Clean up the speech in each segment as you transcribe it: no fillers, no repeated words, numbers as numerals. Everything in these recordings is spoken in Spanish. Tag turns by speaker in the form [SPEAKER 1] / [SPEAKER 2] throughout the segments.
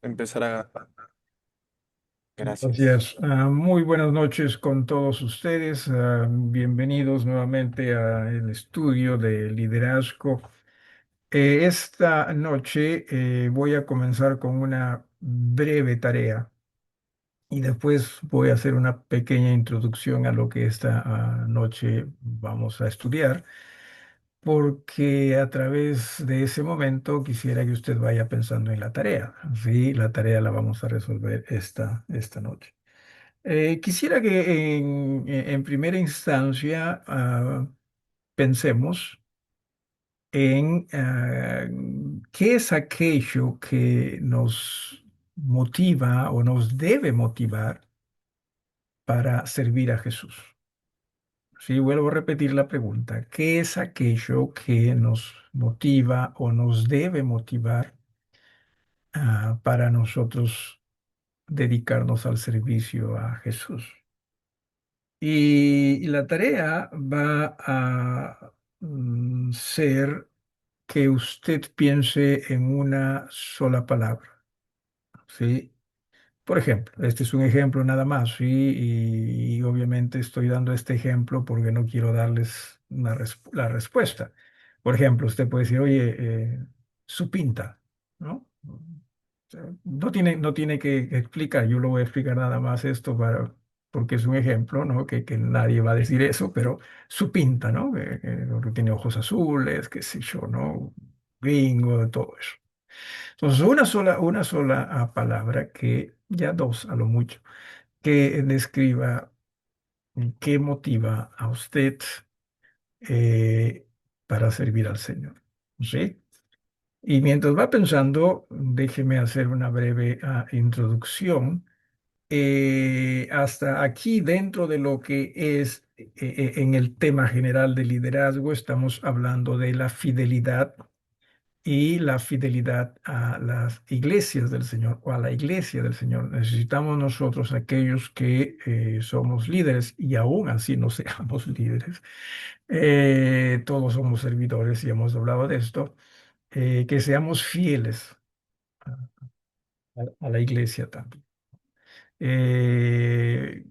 [SPEAKER 1] empezar a... Gracias.
[SPEAKER 2] Gracias. Muy buenas noches con todos ustedes. Bienvenidos nuevamente al estudio de liderazgo. Esta noche voy a comenzar con una breve tarea y después voy a hacer una pequeña introducción a lo que esta noche vamos a estudiar, porque a través de ese momento quisiera que usted vaya pensando en la tarea. Sí, la tarea la vamos a resolver esta noche. Quisiera que en primera instancia pensemos en qué es aquello que nos motiva o nos debe motivar para servir a Jesús. Sí, vuelvo a repetir la pregunta. ¿Qué es aquello que nos motiva o nos debe motivar para nosotros dedicarnos al servicio a Jesús? Y la tarea va a ser que usted piense en una sola palabra, ¿sí? Por ejemplo, este es un ejemplo nada más, ¿sí? Y obviamente estoy dando este ejemplo porque no quiero darles la respuesta. Por ejemplo, usted puede decir, oye, su pinta, ¿no? O sea, no tiene que explicar, yo lo voy a explicar nada más esto porque es un ejemplo, ¿no? Que nadie va a decir eso, pero su pinta, ¿no? Que tiene ojos azules, qué sé yo, ¿no? Gringo, todo eso. Entonces, una sola palabra que, ya dos a lo mucho, que describa qué motiva a usted eh, para servir al Señor. ¿Sí? Y mientras va pensando, déjeme hacer una breve introducción. Hasta aquí, dentro de lo que es en el tema general de liderazgo, estamos hablando de la fidelidad y la fidelidad a las iglesias del Señor o a la iglesia del Señor. Necesitamos nosotros, aquellos que somos líderes y aún así no seamos líderes, todos somos servidores y hemos hablado de esto, que seamos fieles a la iglesia también.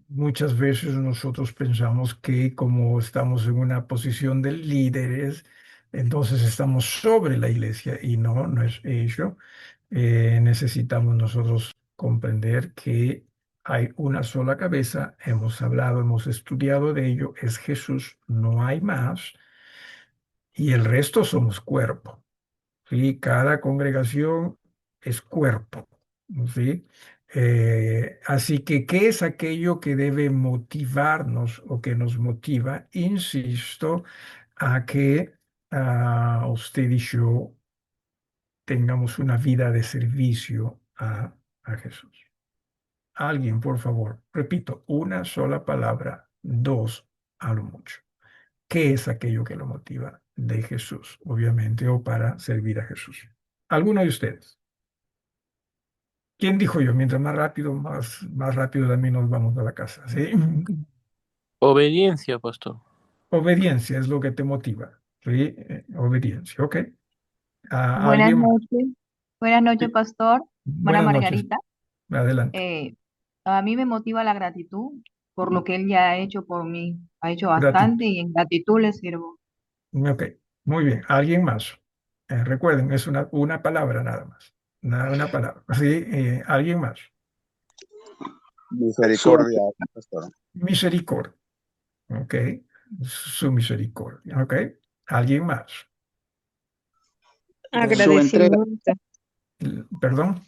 [SPEAKER 2] Muchas veces nosotros pensamos que como estamos en una posición de líderes, entonces estamos sobre la iglesia y no, no es ello. Necesitamos nosotros comprender que hay una sola cabeza, hemos hablado, hemos estudiado de ello, es Jesús, no hay más, y el resto somos cuerpo. ¿Sí? Cada congregación es cuerpo, ¿sí? Así que, ¿qué es aquello que debe motivarnos o que nos motiva? Insisto, a que usted y yo tengamos una vida de servicio a Jesús. Alguien, por favor, repito, una sola palabra, dos a lo mucho. ¿Qué es aquello que lo motiva de Jesús, obviamente, o para servir a Jesús? ¿Alguno de ustedes? ¿Quién dijo yo? Mientras más rápido también nos vamos a la casa, ¿sí?
[SPEAKER 1] Obediencia, pastor.
[SPEAKER 2] Obediencia es lo que te motiva, ¿sí? Obediencia, ¿ok?
[SPEAKER 3] Buenas
[SPEAKER 2] ¿Alguien más?
[SPEAKER 3] noches. Buenas noches,
[SPEAKER 2] Sí.
[SPEAKER 3] pastor. Buena
[SPEAKER 2] Buenas noches.
[SPEAKER 3] Margarita.
[SPEAKER 2] Adelante.
[SPEAKER 3] Eh, a mí me motiva la gratitud por lo que él ya ha hecho por mí. Ha hecho
[SPEAKER 2] Gratitud.
[SPEAKER 3] bastante y en gratitud le sirvo.
[SPEAKER 2] Ok, muy bien. ¿Alguien más? Recuerden, es una palabra nada más. Una palabra. ¿Sí? ¿Alguien más?
[SPEAKER 4] Misericordia, pastor.
[SPEAKER 2] Misericordia. Ok. Su misericordia. Ok. ¿Alguien más?
[SPEAKER 4] Su entrega,
[SPEAKER 5] Agradecimiento,
[SPEAKER 2] Perdón.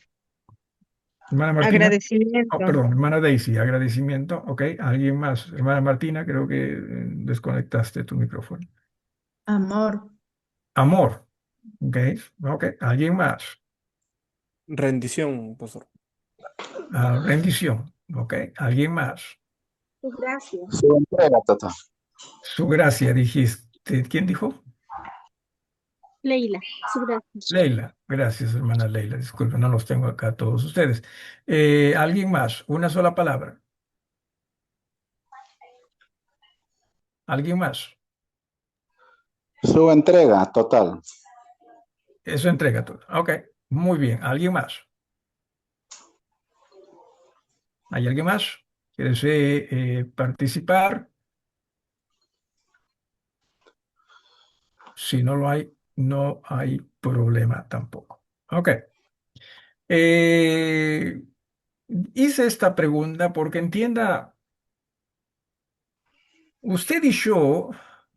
[SPEAKER 2] Hermana Martina. Oh,
[SPEAKER 5] agradecimiento,
[SPEAKER 2] perdón, hermana Daisy, agradecimiento. Ok, ¿alguien más? Hermana Martina, creo que desconectaste tu micrófono.
[SPEAKER 6] Amor,
[SPEAKER 2] Amor. Ok, ok, ¿alguien más?
[SPEAKER 1] Rendición, pastor.
[SPEAKER 2] Rendición. Ok, ¿alguien más?
[SPEAKER 6] tus gracias.
[SPEAKER 4] su entrega total.
[SPEAKER 2] Su gracia, dijiste. ¿Quién dijo?
[SPEAKER 6] Leila, su gracias.
[SPEAKER 2] Leila. Gracias, hermana Leila. Disculpe, no los tengo acá todos ustedes. ¿Alguien más? Una sola palabra. ¿Alguien más?
[SPEAKER 4] Su entrega total.
[SPEAKER 2] Eso entrega todo. Ok, muy bien. ¿Alguien más? ¿Hay alguien más? ¿Quieres participar? Si no lo hay, no hay problema tampoco. Ok. Eh, Hice esta pregunta porque entienda, usted y yo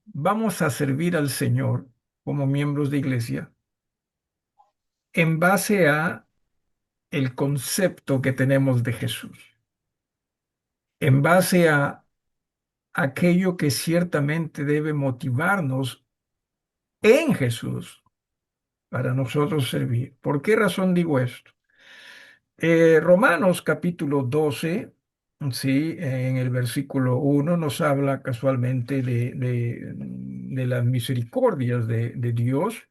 [SPEAKER 2] vamos a servir al Señor como miembros de iglesia en base a el concepto que tenemos de Jesús, en base a aquello que ciertamente debe motivarnos en Jesús para nosotros servir. ¿Por qué razón digo esto? Romanos capítulo 12, sí, en el versículo 1 nos habla casualmente de las misericordias de Dios,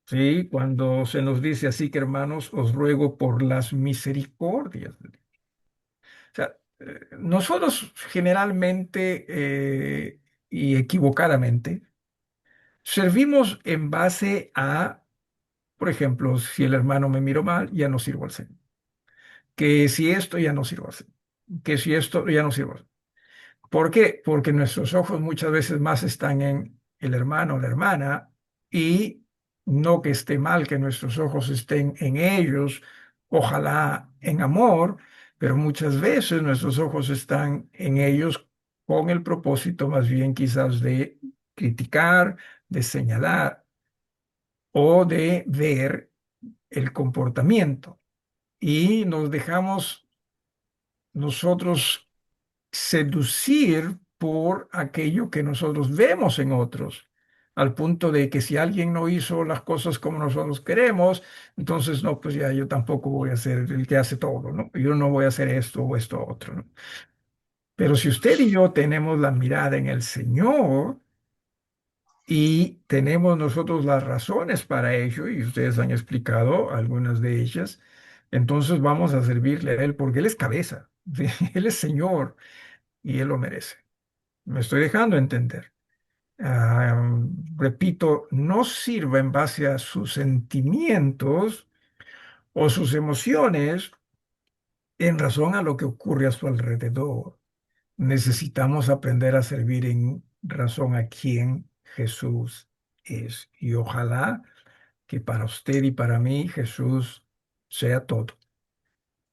[SPEAKER 2] sí, cuando se nos dice así que hermanos, os ruego por las misericordias de Dios. O sea, nosotros generalmente y equivocadamente servimos en base a, por ejemplo, si el hermano me miró mal, ya no sirvo al Señor. Que si esto ya no sirve así, que si esto ya no sirve así. ¿Por qué? Porque nuestros ojos muchas veces más están en el hermano o la hermana y no que esté mal que nuestros ojos estén en ellos, ojalá en amor, pero muchas veces nuestros ojos están en ellos con el propósito más bien quizás de criticar, de señalar o de ver el comportamiento y nos dejamos nosotros seducir por aquello que nosotros vemos en otros, al punto de que si alguien no hizo las cosas como nosotros queremos, entonces no, pues ya yo tampoco voy a ser el que hace todo, ¿no? Yo no voy a hacer esto o esto otro, ¿no? Pero si usted y yo tenemos la mirada en el Señor y tenemos nosotros las razones para ello, y ustedes han explicado algunas de ellas, entonces vamos a servirle a Él porque Él es cabeza, ¿sí? Él es Señor y Él lo merece. Me estoy dejando entender. Ah, repito, no sirva en base a sus sentimientos o sus emociones en razón a lo que ocurre a su alrededor. Necesitamos aprender a servir en razón a quién Jesús es. Y ojalá que para usted y para mí Jesús sea todo.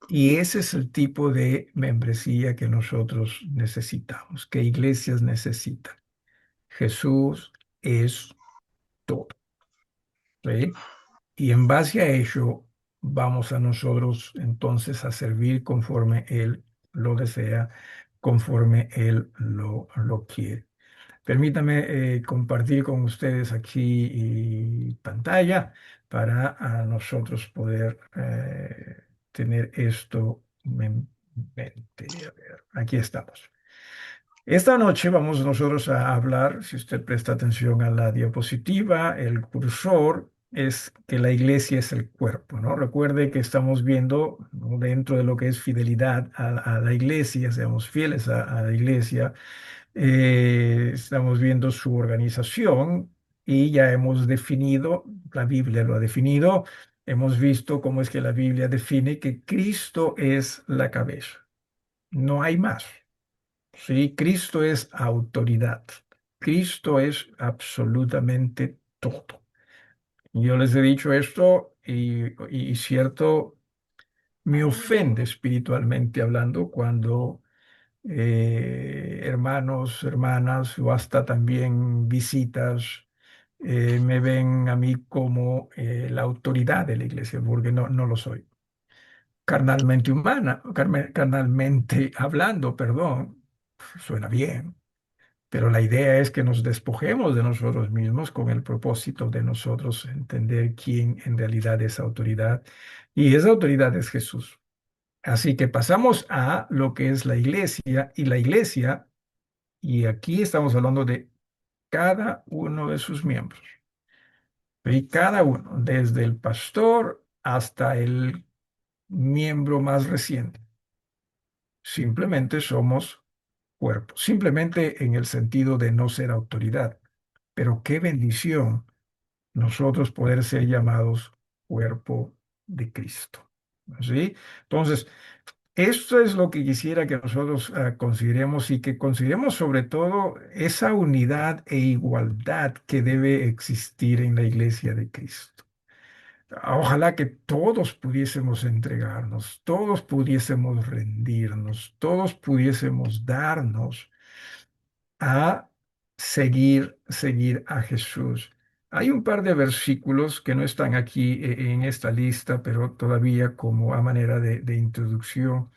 [SPEAKER 2] Y ese es el tipo de membresía que nosotros necesitamos, que iglesias necesitan. Jesús es todo, ¿sí? Y en base a ello vamos a nosotros entonces a servir conforme Él lo desea, conforme Él lo quiere. Permítame compartir con ustedes aquí pantalla para a nosotros poder tener esto en mente. A ver, aquí estamos. Esta noche vamos nosotros a hablar, si usted presta atención a la diapositiva, el cursor es que la iglesia es el cuerpo, ¿no? Recuerde que estamos viendo, ¿no?, dentro de lo que es fidelidad a la iglesia, seamos fieles a la iglesia, estamos viendo su organización y ya hemos definido, la Biblia lo ha definido, hemos visto cómo es que la Biblia define que Cristo es la cabeza, no hay más. Sí, Cristo es autoridad. Cristo es absolutamente todo. Yo les he dicho esto y cierto, me ofende espiritualmente hablando cuando hermanos, hermanas o hasta también visitas me ven a mí como la autoridad de la iglesia, porque no lo soy. Carnalmente humana, carnalmente hablando, perdón, suena bien. Pero la idea es que nos despojemos de nosotros mismos con el propósito de nosotros entender quién en realidad es autoridad. Y esa autoridad es Jesús. Así que pasamos a lo que es la iglesia, y aquí estamos hablando de cada uno de sus miembros. Y cada uno, desde el pastor hasta el miembro más reciente. Simplemente somos cuerpo, simplemente en el sentido de no ser autoridad. Pero qué bendición nosotros poder ser llamados cuerpo de Cristo. ¿Sí? Entonces, esto es lo que quisiera que nosotros consideremos y que consideremos sobre todo esa unidad e igualdad que debe existir en la iglesia de Cristo. Ojalá que todos pudiésemos entregarnos, todos pudiésemos rendirnos, todos pudiésemos darnos a seguir a Jesús. Hay un par de versículos que no están aquí en esta lista, pero todavía como a manera de introducción,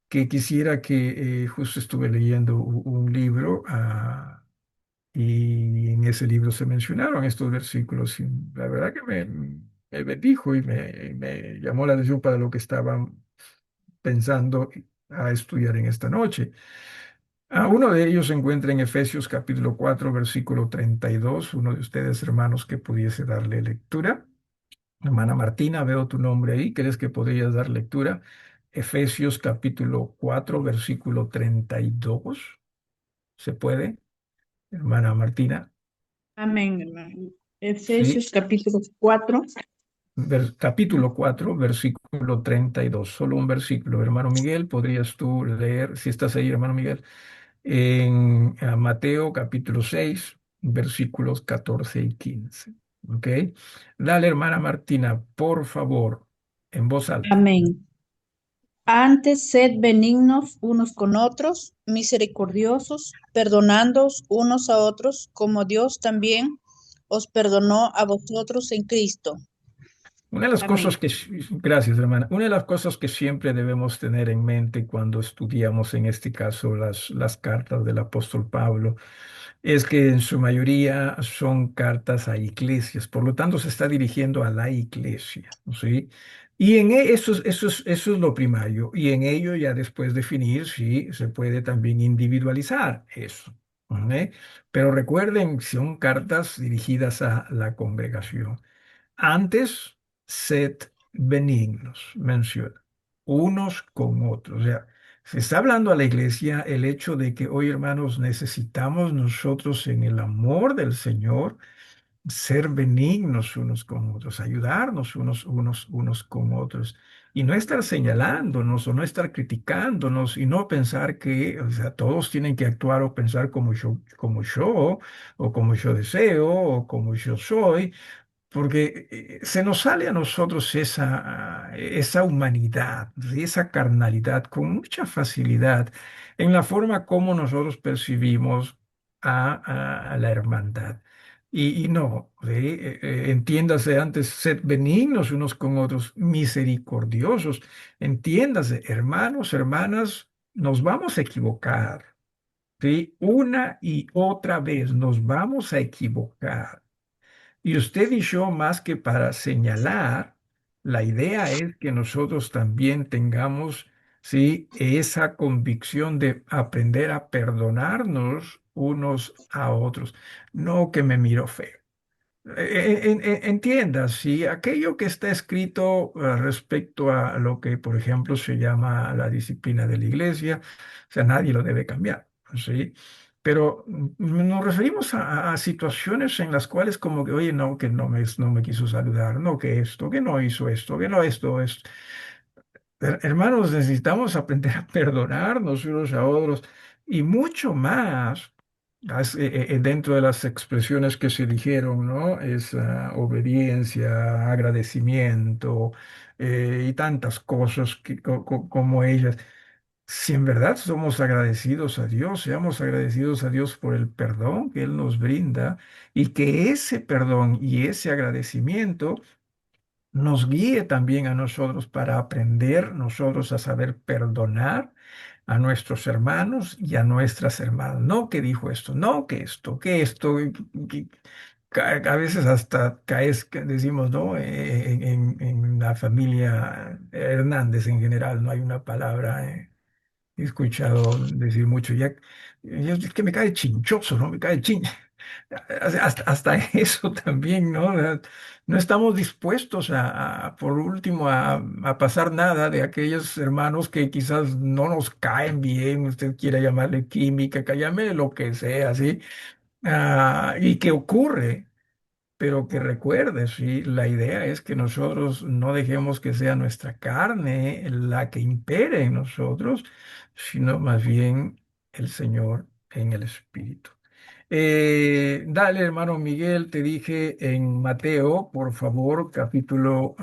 [SPEAKER 2] que quisiera que justo estuve leyendo un libro y en ese libro se mencionaron estos versículos y la verdad que me bendijo y me llamó la atención para lo que estaba pensando a estudiar en esta noche. Uno de ellos se encuentra en Efesios capítulo 4, versículo 32. Uno de ustedes, hermanos, que pudiese darle lectura. Hermana Martina, veo tu nombre ahí. ¿Crees que podrías dar lectura? Efesios capítulo 4, versículo 32. ¿Se puede? Hermana Martina.
[SPEAKER 6] Amén, hermano.
[SPEAKER 2] Sí.
[SPEAKER 6] Efesios capítulo 4.
[SPEAKER 2] Capítulo 4, versículo 32. Solo un versículo. Hermano Miguel, ¿podrías tú leer, si estás ahí, hermano Miguel? En Mateo capítulo 6, versículos 14 y 15. ¿Ok? Dale, hermana Martina, por favor, en voz alta.
[SPEAKER 6] Amén. Antes sed benignos unos con otros, misericordiosos, perdonándoos unos a otros, como Dios también os perdonó a vosotros en Cristo.
[SPEAKER 2] Una de las cosas
[SPEAKER 6] Amén.
[SPEAKER 2] gracias, hermana. Una de las cosas que siempre debemos tener en mente cuando estudiamos, en este caso, las cartas del apóstol Pablo, es que en su mayoría son cartas a iglesias, por lo tanto se está dirigiendo a la iglesia, ¿sí? Y eso es lo primario, y en ello ya después definir si se puede también individualizar eso, ¿ok? Pero recuerden, son cartas dirigidas a la congregación. Antes, sed benignos, menciona, unos con otros. O sea, se está hablando a la iglesia el hecho de que hoy, hermanos, necesitamos nosotros en el amor del Señor ser benignos unos con otros, ayudarnos unos con otros y no estar señalándonos o no estar criticándonos y no pensar que, o sea, todos tienen que actuar o pensar como yo o como yo deseo o como yo soy porque se nos sale a nosotros esa humanidad, ¿sí? Esa carnalidad con mucha facilidad en la forma como nosotros percibimos a la hermandad. Y no, ¿sí? Entiéndase antes, sed benignos unos con otros, misericordiosos. Entiéndase, hermanos, hermanas, nos vamos a equivocar, ¿sí? Una y otra vez nos vamos a equivocar. Y usted y yo, más que para señalar, la idea es que nosotros también tengamos, sí, esa convicción de aprender a perdonarnos unos a otros. No que me miro feo. Entienda, si aquello que está escrito respecto a lo que, por ejemplo, se llama la disciplina de la iglesia, o sea, nadie lo debe cambiar, ¿sí? Pero nos referimos a situaciones en las cuales como que, oye, no, que no me quiso saludar, no, que esto, que no hizo esto, que no esto. Hermanos, necesitamos aprender a perdonarnos unos a otros y mucho más dentro de las expresiones que se dijeron, ¿no? Es obediencia, agradecimiento y tantas cosas como ellas. Si en verdad somos agradecidos a Dios, seamos agradecidos a Dios por el perdón que Él nos brinda y que ese perdón y ese agradecimiento nos guíe también a nosotros para aprender nosotros a saber perdonar a nuestros hermanos y a nuestras hermanas. No que dijo esto, no que esto, que esto. A veces hasta caes, que decimos, ¿no? En la familia Hernández en general no hay una palabra. He escuchado decir mucho, es que me cae chinchoso, ¿no? Me cae chin. Hasta eso también, ¿no? No estamos dispuestos por último, a pasar nada de aquellos hermanos que quizás no nos caen bien, usted quiera llamarle química, que llame lo que sea, ¿sí? Y que ocurre. pero que recuerde, sí, la idea es que nosotros no dejemos que sea nuestra carne la que impere en nosotros, sino más bien el Señor en el Espíritu. Dale, hermano Miguel, te dije en Mateo, por favor, capítulo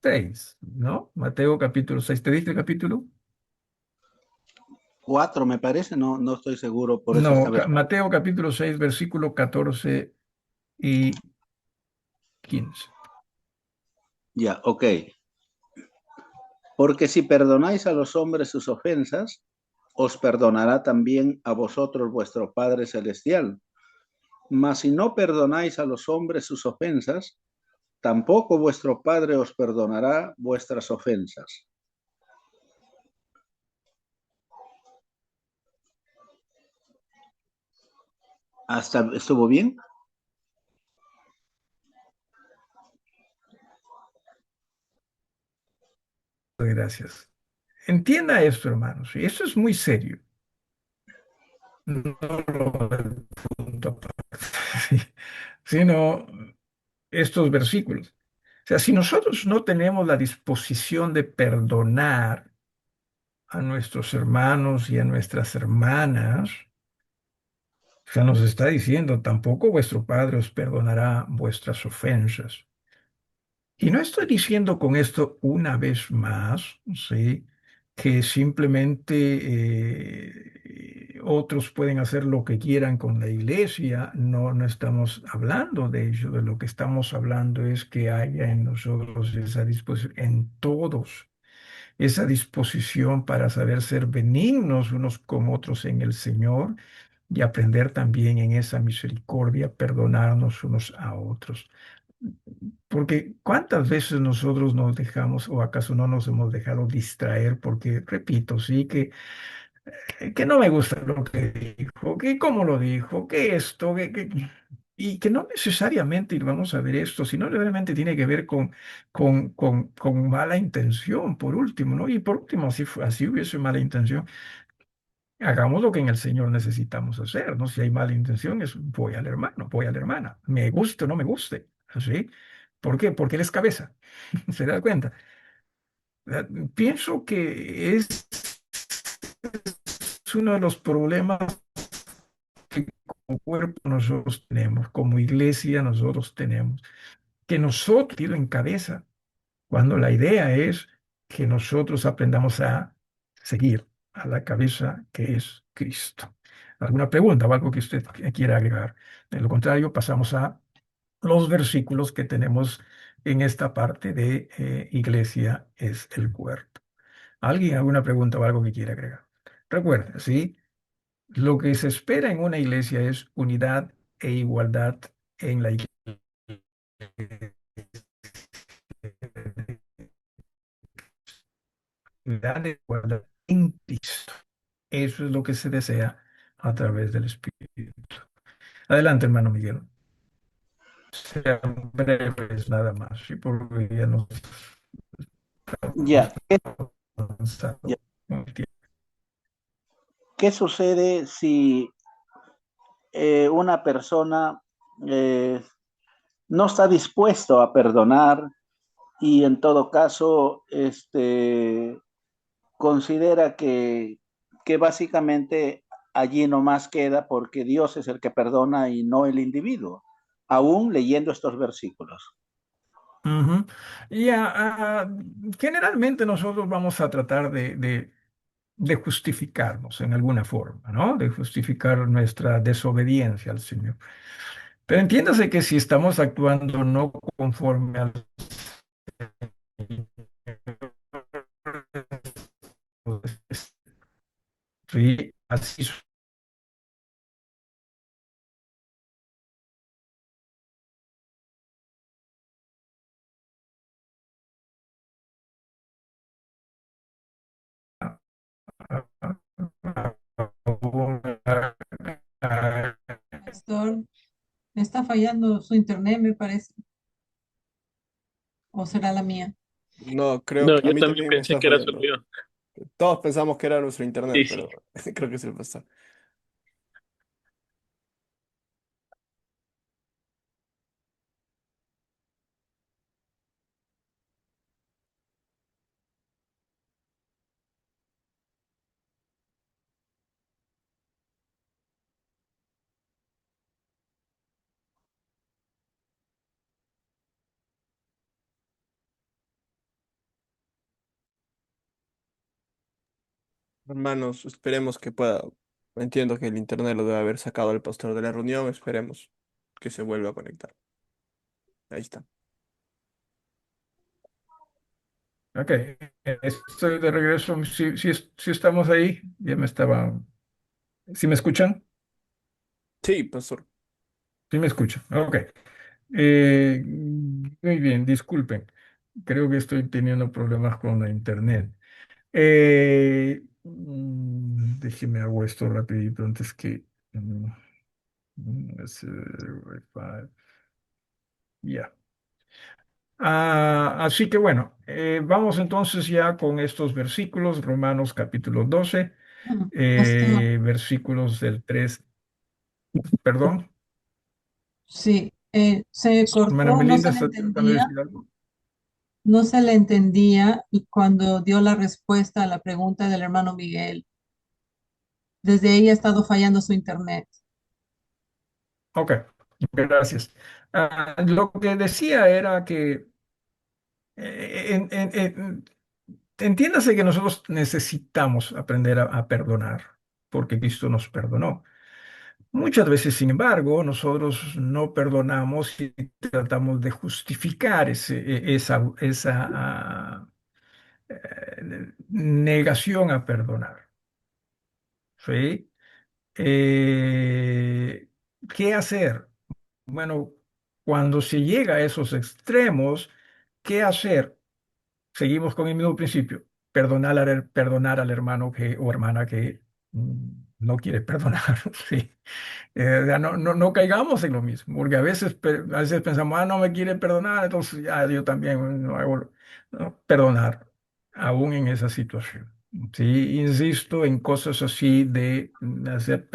[SPEAKER 2] 6, ¿no? Mateo capítulo 6. ¿Te dije el capítulo?
[SPEAKER 4] 4 me parece, no estoy seguro, por eso
[SPEAKER 2] No,
[SPEAKER 4] esta vez.
[SPEAKER 2] Mateo capítulo 6, versículo 14 y 15.
[SPEAKER 4] Ya, ok. Porque si perdonáis a los hombres sus ofensas, os perdonará también a vosotros vuestro Padre Celestial. Mas si no perdonáis a los hombres sus ofensas, tampoco vuestro Padre os perdonará vuestras ofensas. ¿Hasta estuvo bien?
[SPEAKER 2] Gracias. Entienda esto, hermanos, y esto es muy serio. No lo del punto aparte, sí, sino estos versículos. O sea, si nosotros no tenemos la disposición de perdonar a nuestros hermanos y a nuestras hermanas, o sea, nos está diciendo, tampoco vuestro Padre os perdonará vuestras ofensas. Y no estoy diciendo con esto una vez más, ¿sí? Que simplemente otros pueden hacer lo que quieran con la iglesia. No, no estamos hablando de ello. De lo que estamos hablando es que haya en nosotros esa disposición, en todos, esa disposición para saber ser benignos unos con otros en el Señor y aprender también en esa misericordia, perdonarnos unos a otros. Porque ¿cuántas veces nosotros nos dejamos o acaso no nos hemos dejado distraer? Porque, repito, sí, que no me gusta lo que dijo, que cómo lo dijo, que esto, y que no necesariamente, y vamos a ver esto, sino realmente tiene que ver con mala intención, por último, ¿no? Y por último, así hubiese mala intención, hagamos lo que en el Señor necesitamos hacer, ¿no? Si hay mala intención, es voy al hermano, voy a la hermana, me guste o no me guste, ¿así? ¿Por qué? Porque él es cabeza, ¿se da cuenta? Pienso que es uno de los problemas que como cuerpo nosotros tenemos, como iglesia nosotros tenemos, que nosotros ir en cabeza, cuando la idea es que nosotros aprendamos a seguir a la cabeza que es Cristo. ¿Alguna pregunta o algo que usted quiera agregar? De lo contrario, pasamos a los versículos que tenemos en esta parte de iglesia es el cuerpo. ¿Alguien alguna pregunta o algo que quiera agregar? Recuerda, ¿sí? Lo que se espera en una iglesia es unidad e igualdad en la iglesia. Unidad e igualdad en Cristo. Eso es lo que se desea a través del Espíritu. Adelante, hermano Miguel. Sean breves nada más, ¿sí? Porque ya nos
[SPEAKER 4] Ya,
[SPEAKER 2] estamos avanzando
[SPEAKER 4] ya.
[SPEAKER 2] con el tiempo.
[SPEAKER 4] ¿Qué sucede si una persona eh, no está dispuesto a perdonar y en todo caso considera que básicamente allí nomás queda porque Dios es el que perdona y no el individuo, aún leyendo estos versículos?
[SPEAKER 2] Ujú. Ya, generalmente nosotros vamos a tratar de justificarnos en alguna forma, ¿no? De justificar nuestra desobediencia al Señor. Pero entiéndase que si estamos actuando no conforme al sí, así
[SPEAKER 5] Pastor, me está fallando su internet, me parece. ¿O será la mía?
[SPEAKER 7] No, creo
[SPEAKER 1] No,
[SPEAKER 7] que a
[SPEAKER 1] yo
[SPEAKER 7] mí
[SPEAKER 1] también
[SPEAKER 7] también me
[SPEAKER 1] pensé
[SPEAKER 7] está
[SPEAKER 1] que era su
[SPEAKER 7] fallando.
[SPEAKER 1] mío.
[SPEAKER 7] Todos pensamos que era nuestro internet,
[SPEAKER 1] Sí, sí.
[SPEAKER 7] pero creo que es el pastor. Hermanos, esperemos que pueda. Entiendo que el internet lo debe haber sacado al pastor de la reunión. Esperemos que se vuelva a conectar. Ahí está.
[SPEAKER 2] Ok, estoy de regreso. Si estamos ahí, ya me estaba. ¿Sí me escuchan?
[SPEAKER 7] Sí, pastor.
[SPEAKER 2] Sí me escuchan. Ok. Muy bien, disculpen. Creo que estoy teniendo problemas con la internet. Déjeme hago esto rapidito antes que. mm, Wi-Fi. Ya. Así que bueno, vamos entonces ya con estos versículos, Romanos capítulo 12,
[SPEAKER 5] Pastor,
[SPEAKER 2] versículos del 3, perdón,
[SPEAKER 5] sí, se
[SPEAKER 2] hermana
[SPEAKER 5] cortó, no
[SPEAKER 2] Melinda,
[SPEAKER 5] se le
[SPEAKER 2] ¿está tratando de
[SPEAKER 5] entendía,
[SPEAKER 2] decir algo?
[SPEAKER 5] no se le entendía y cuando dio la respuesta a la pregunta del hermano Miguel. Desde ahí ha estado fallando su internet.
[SPEAKER 2] Ok, gracias. Lo que decía era que entiéndase que nosotros necesitamos aprender a perdonar, porque Cristo nos perdonó. Muchas veces, sin embargo, nosotros no perdonamos y tratamos de justificar esa negación a perdonar. ¿Sí? Eh, ¿Qué hacer? Bueno, cuando se llega a esos extremos, ¿qué hacer? Seguimos con el mismo principio. Perdonar al hermano o hermana que no quiere perdonar. Sí. Ya no caigamos en lo mismo, porque a veces pensamos, no me quiere perdonar, entonces ya yo también no hago, no, perdonar, aún en esa situación. Sí, insisto en cosas así de hacer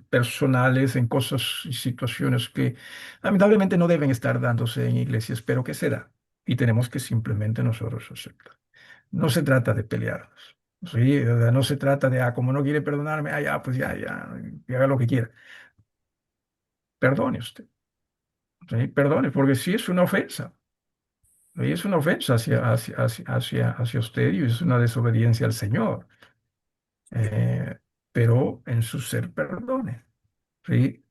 [SPEAKER 2] personales, en cosas y situaciones que lamentablemente no deben estar dándose en iglesias, pero que se da y tenemos que simplemente nosotros aceptar. No se trata de pelearnos. Sí, o sea, no se trata de, como no quiere perdonarme, ya, pues ya, y haga lo que quiera. Perdone usted, ¿sí? Perdone, porque sí es una ofensa, ¿sí? Es una ofensa hacia usted y es una desobediencia al Señor. Eh, pero en su ser perdone, ¿sí?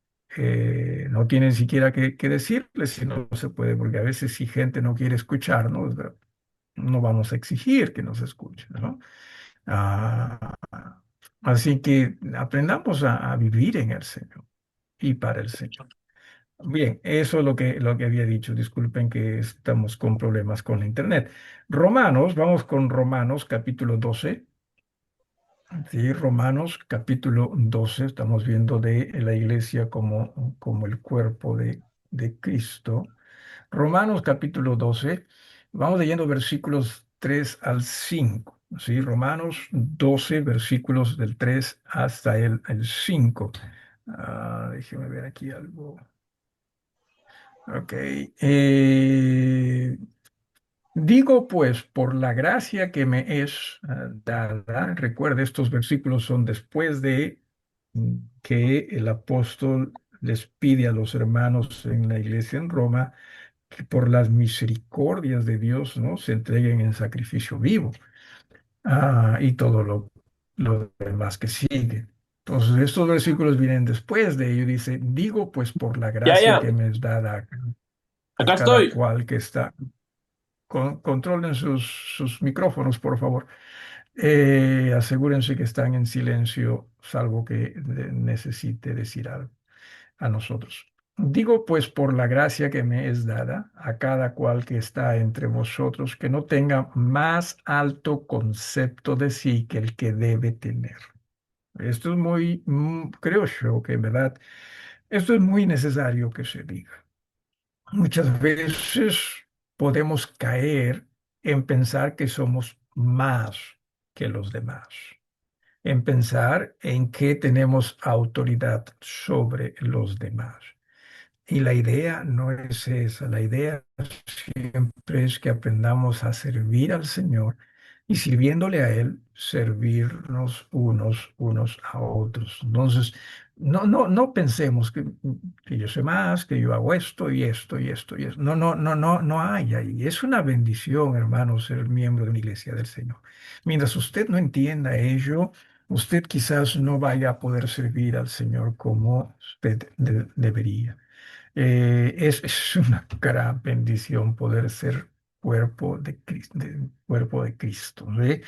[SPEAKER 2] No tiene ni siquiera que decirle si no se puede, porque a veces si gente no quiere escucharnos, no vamos a exigir que nos escuchen, ¿no? Ah, Así que aprendamos a vivir en el Señor y para el Señor. Bien, eso es lo que había dicho. Disculpen que estamos con problemas con la internet. Romanos, vamos con Romanos capítulo 12. Sí, Romanos capítulo 12. Estamos viendo de la iglesia como el cuerpo de Cristo. Romanos capítulo 12. Vamos leyendo versículos 3 al 5. Sí, Romanos 12, versículos del 3 hasta el 5. Déjeme ver aquí algo. Ok. Digo pues, por la gracia que me es dada, recuerde, estos versículos son después de que el apóstol les pide a los hermanos en la iglesia en Roma que por las misericordias de Dios, ¿no?, se entreguen en sacrificio vivo, y todo lo demás que sigue. Entonces, estos versículos vienen después de ello. Dice, digo pues por la
[SPEAKER 1] Ya,
[SPEAKER 2] gracia
[SPEAKER 1] ya,
[SPEAKER 2] que me es dada a
[SPEAKER 1] acá
[SPEAKER 2] cada
[SPEAKER 1] estoy.
[SPEAKER 2] cual que está. Controlen sus micrófonos, por favor. Asegúrense que están en silencio, salvo que necesite decir algo a nosotros. Digo pues por la gracia que me es dada a cada cual que está entre vosotros, que no tenga más alto concepto de sí que el que debe tener. Esto es muy, creo yo que en verdad, esto es muy necesario que se diga. Muchas veces podemos caer en pensar que somos más que los demás, en pensar en que tenemos autoridad sobre los demás. Y la idea no es esa, la idea siempre es que aprendamos a servir al Señor y sirviéndole a Él, servirnos unos a otros. Entonces, no pensemos que yo sé más, que yo hago esto y esto y esto y esto. No hay ahí. Es una bendición, hermano, ser miembro de una iglesia del Señor. Mientras usted no entienda ello, usted quizás no vaya a poder servir al Señor como usted debería. Es una gran bendición poder ser cuerpo de Cristo, ¿sí?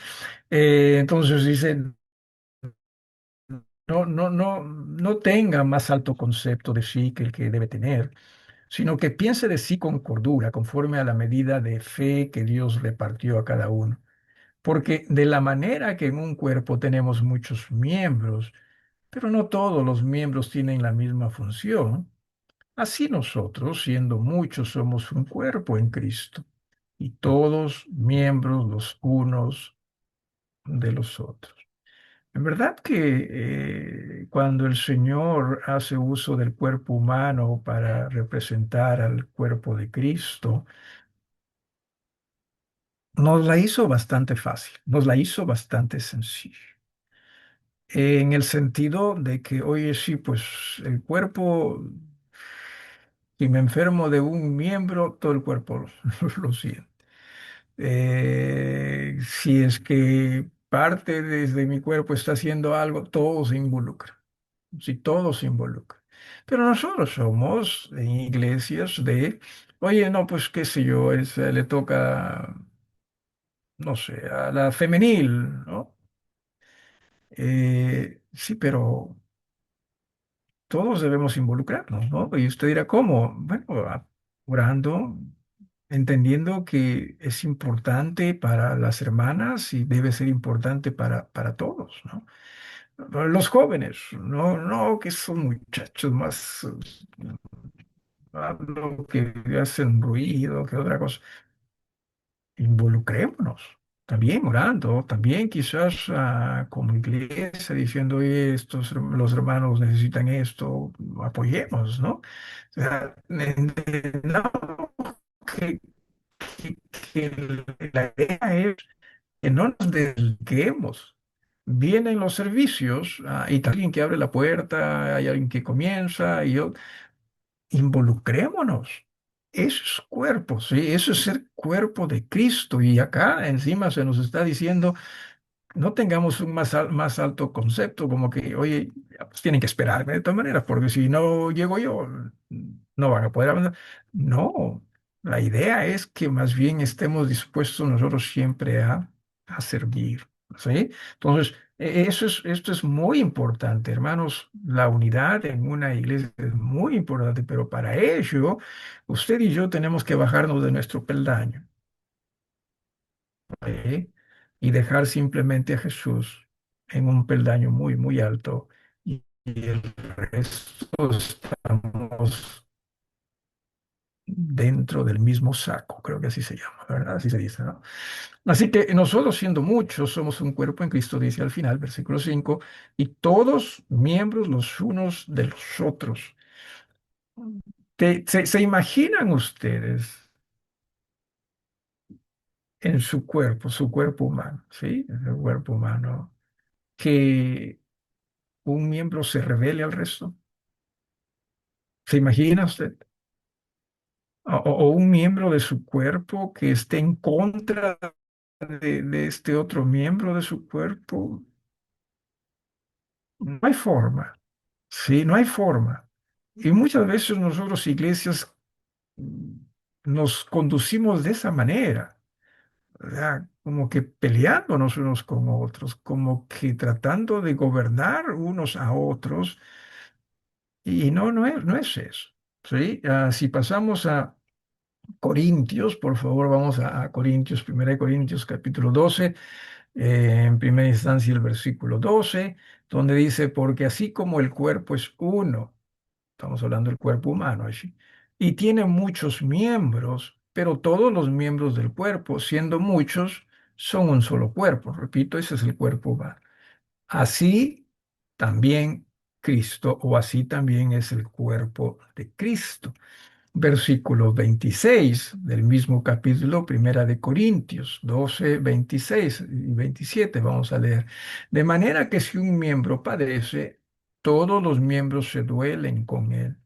[SPEAKER 2] Entonces dice, no tenga más alto concepto de sí que el que debe tener, sino que piense de sí con cordura, conforme a la medida de fe que Dios repartió a cada uno. Porque de la manera que en un cuerpo tenemos muchos miembros, pero no todos los miembros tienen la misma función, así nosotros, siendo muchos, somos un cuerpo en Cristo, y todos miembros los unos de los otros. En verdad que cuando el Señor hace uso del cuerpo humano para representar al cuerpo de Cristo, nos la hizo bastante fácil, nos la hizo bastante sencilla. En el sentido de que, oye, sí, pues el cuerpo, si me enfermo de un miembro, todo el cuerpo lo siente. Si es que parte desde mi cuerpo está haciendo algo, todo se involucra. Si todo se involucra. Pero nosotros somos en iglesias de, oye, no, pues qué sé yo, le toca, no sé, a la femenil, ¿no? Sí, pero todos debemos involucrarnos, ¿no? Y usted dirá, ¿cómo? Bueno, orando, entendiendo que es importante para las hermanas y debe ser importante para todos, ¿no? Los jóvenes, no que son muchachos más, hablo que hacen ruido, que otra cosa. Involucrémonos, también orando, también quizás como iglesia diciendo, "Oye, los hermanos necesitan esto, apoyemos, ¿no? O sea, entendamos que, que la idea es que no nos dediquemos. Vienen los servicios, y alguien que abre la puerta, hay alguien que comienza, y yo, involucrémonos. Eso es cuerpo, ¿sí? Eso es ser cuerpo de Cristo. Y acá encima se nos está diciendo, no tengamos un más alto concepto, como que, oye, ya, pues tienen que esperarme de todas maneras, porque si no llego yo, no van a poder avanzar. No, la idea es que más bien estemos dispuestos nosotros siempre a servir, ¿sí? Entonces, esto es muy importante, hermanos. La unidad en una iglesia es muy importante, pero para ello, usted y yo tenemos que bajarnos de nuestro peldaño. ¿Sí? Y dejar simplemente a Jesús en un peldaño muy, muy alto y el resto estamos dentro del mismo saco, creo que así se llama, ¿verdad? Así se dice, ¿no? Así que nosotros siendo muchos somos un cuerpo en Cristo, dice al final, versículo 5 y todos miembros los unos de los otros. ¿Se imaginan ustedes en su cuerpo humano, ¿sí? En el cuerpo humano, que un miembro se revele al resto? ¿Se imagina usted? O un miembro de su cuerpo que esté en contra de este otro miembro de su cuerpo. No hay forma, ¿sí? No hay forma. Y muchas veces nosotros, iglesias, mm, nos conducimos de esa manera, ¿verdad? Como que peleándonos unos con otros, como que tratando de gobernar unos a otros. Y no es eso, ¿sí? Si pasamos a Corintios, por favor, vamos a Corintios, 1 Corintios capítulo 12, en primera instancia el versículo 12, donde dice, porque así como el cuerpo es uno, estamos hablando del cuerpo humano allí, y tiene muchos miembros, pero todos los miembros del cuerpo, siendo muchos, son un solo cuerpo. Repito, ese es el cuerpo humano. Así también Cristo, o así también es el cuerpo de Cristo. Versículo 26 del mismo capítulo, Primera de Corintios 12, 26 y 27, vamos a leer. De manera que si un miembro padece, todos los miembros se duelen con él.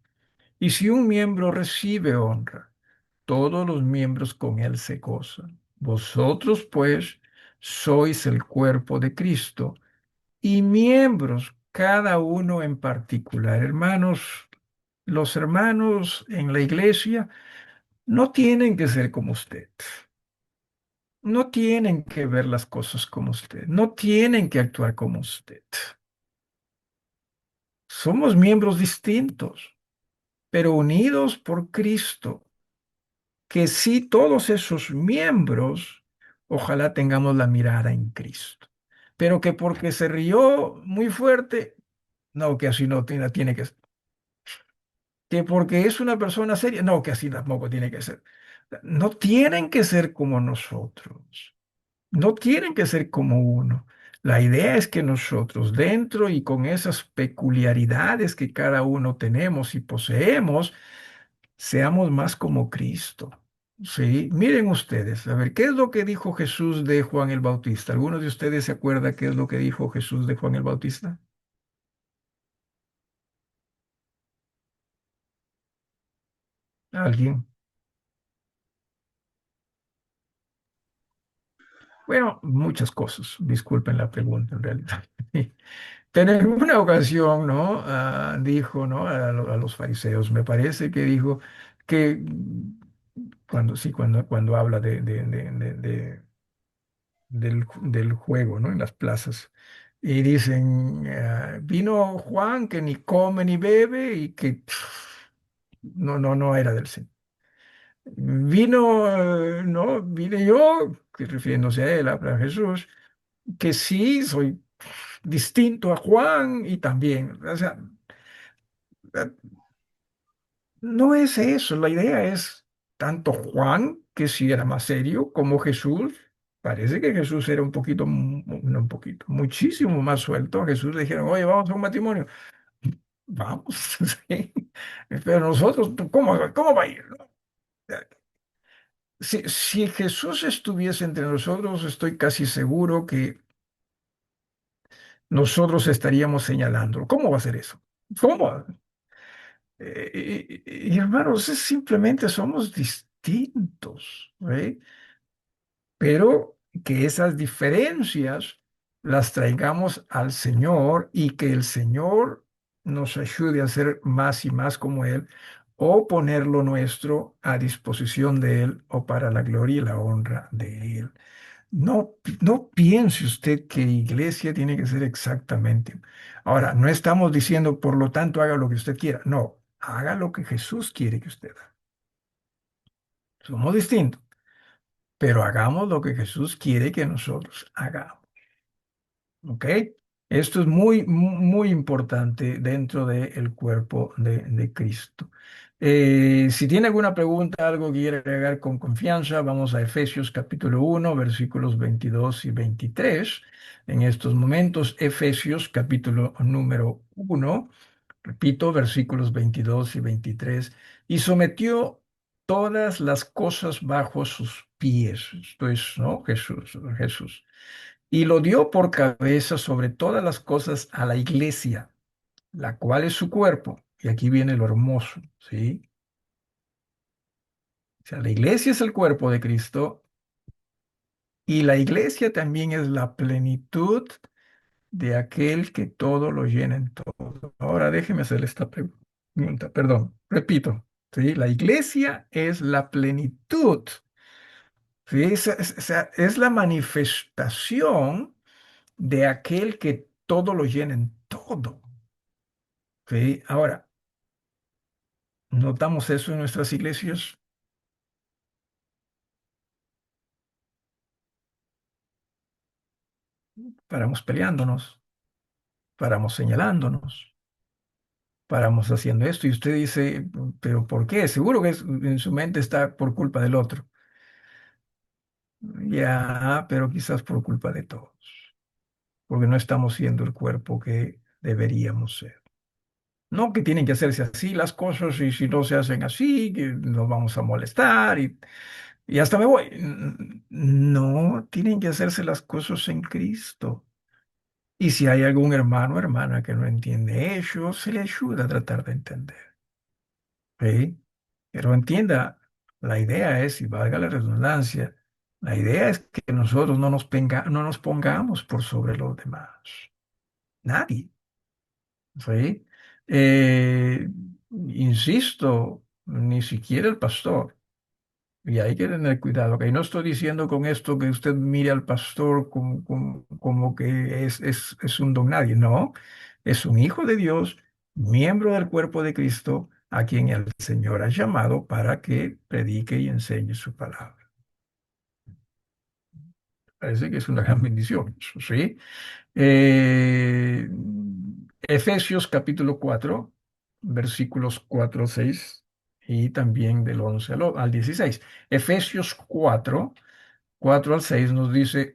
[SPEAKER 2] Y si un miembro recibe honra, todos los miembros con él se gozan. Vosotros, pues, sois el cuerpo de Cristo y miembros, cada uno en particular. Hermanos, los hermanos en la iglesia no tienen que ser como usted. No tienen que ver las cosas como usted. No tienen que actuar como usted. Somos miembros distintos, pero unidos por Cristo. Que sí, todos esos miembros, ojalá tengamos la mirada en Cristo. Pero que porque se rió muy fuerte, no, que así no tiene que ser. Que porque es una persona seria, no, que así tampoco tiene que ser. No tienen que ser como nosotros. No tienen que ser como uno. La idea es que nosotros, dentro y con esas peculiaridades que cada uno tenemos y poseemos, seamos más como Cristo. Sí, miren ustedes, a ver, ¿qué es lo que dijo Jesús de Juan el Bautista? ¿Alguno de ustedes se acuerda qué es lo que dijo Jesús de Juan el Bautista? ¿Alguien? Bueno, muchas cosas. Disculpen la pregunta en realidad. Pero en una ocasión, ¿no? Dijo, ¿no? A los fariseos, me parece que dijo que cuando sí, cuando habla del juego, ¿no? En las plazas. Y dicen, vino Juan que ni come ni bebe y que no era del Señor. No, vine yo, que refiriéndose a él, a Jesús, que sí, soy distinto a Juan y también, o sea, no es eso, la idea es tanto Juan, que sí era más serio, como Jesús. Parece que Jesús era un poquito, no un poquito, muchísimo más suelto. A Jesús le dijeron, oye, vamos a un matrimonio. Vamos, sí. Pero nosotros, ¿cómo va a ir? ¿No? Si Jesús estuviese entre nosotros, estoy casi seguro que nosotros estaríamos señalándolo. ¿Cómo va a ser eso? ¿Cómo? Y, hermanos, simplemente somos distintos, ¿eh? Pero que esas diferencias las traigamos al Señor y que el Señor nos ayude a ser más y más como Él o poner lo nuestro a disposición de Él o para la gloria y la honra de Él. No piense usted que iglesia tiene que ser exactamente. Ahora, no estamos diciendo, por lo tanto, haga lo que usted quiera. No, haga lo que Jesús quiere que usted haga. Somos distintos, pero hagamos lo que Jesús quiere que nosotros hagamos. ¿Ok? Esto es muy importante dentro del cuerpo de Cristo. Si tiene alguna pregunta, algo que quiere agregar con confianza, vamos a Efesios capítulo 1, versículos 22 y 23. En estos momentos, Efesios capítulo número 1, repito, versículos 22 y 23. Y sometió todas las cosas bajo sus pies. Esto es, ¿no? Jesús y lo dio por cabeza sobre todas las cosas a la iglesia, la cual es su cuerpo. Y aquí viene lo hermoso, ¿sí? O sea, la iglesia es el cuerpo de Cristo y la iglesia también es la plenitud de aquel que todo lo llena en todo. Ahora déjeme hacerle esta pregunta, perdón, repito, ¿sí? La iglesia es la plenitud, ¿sí? Es la manifestación de aquel que todo lo llena en todo. ¿Sí? Ahora, notamos eso en nuestras iglesias, paramos peleándonos, paramos señalándonos, paramos haciendo esto y usted dice, pero ¿por qué? Seguro que en su mente está por culpa del otro. Ya, pero quizás por culpa de todos, porque no estamos siendo el cuerpo que deberíamos ser. No que tienen que hacerse así las cosas y si no se hacen así, que nos vamos a molestar y hasta me voy. No, tienen que hacerse las cosas en Cristo. Y si hay algún hermano o hermana que no entiende eso, se le ayuda a tratar de entender. ¿Sí? Pero entienda, la idea es, y valga la redundancia, la idea es que nosotros no nos pongamos por sobre los demás. Nadie. ¿Sí? Eh, Insisto, ni siquiera el pastor. Y hay que tener cuidado, que no estoy diciendo con esto que usted mire al pastor como que es un don nadie. No, es un hijo de Dios, miembro del cuerpo de Cristo, a quien el Señor ha llamado para que predique y enseñe su palabra. Parece que es una gran bendición, eso, ¿sí? Eh, Efesios capítulo 4 versículos 4 6 y también del 11 al 16. Efesios 4 al 6 nos dice,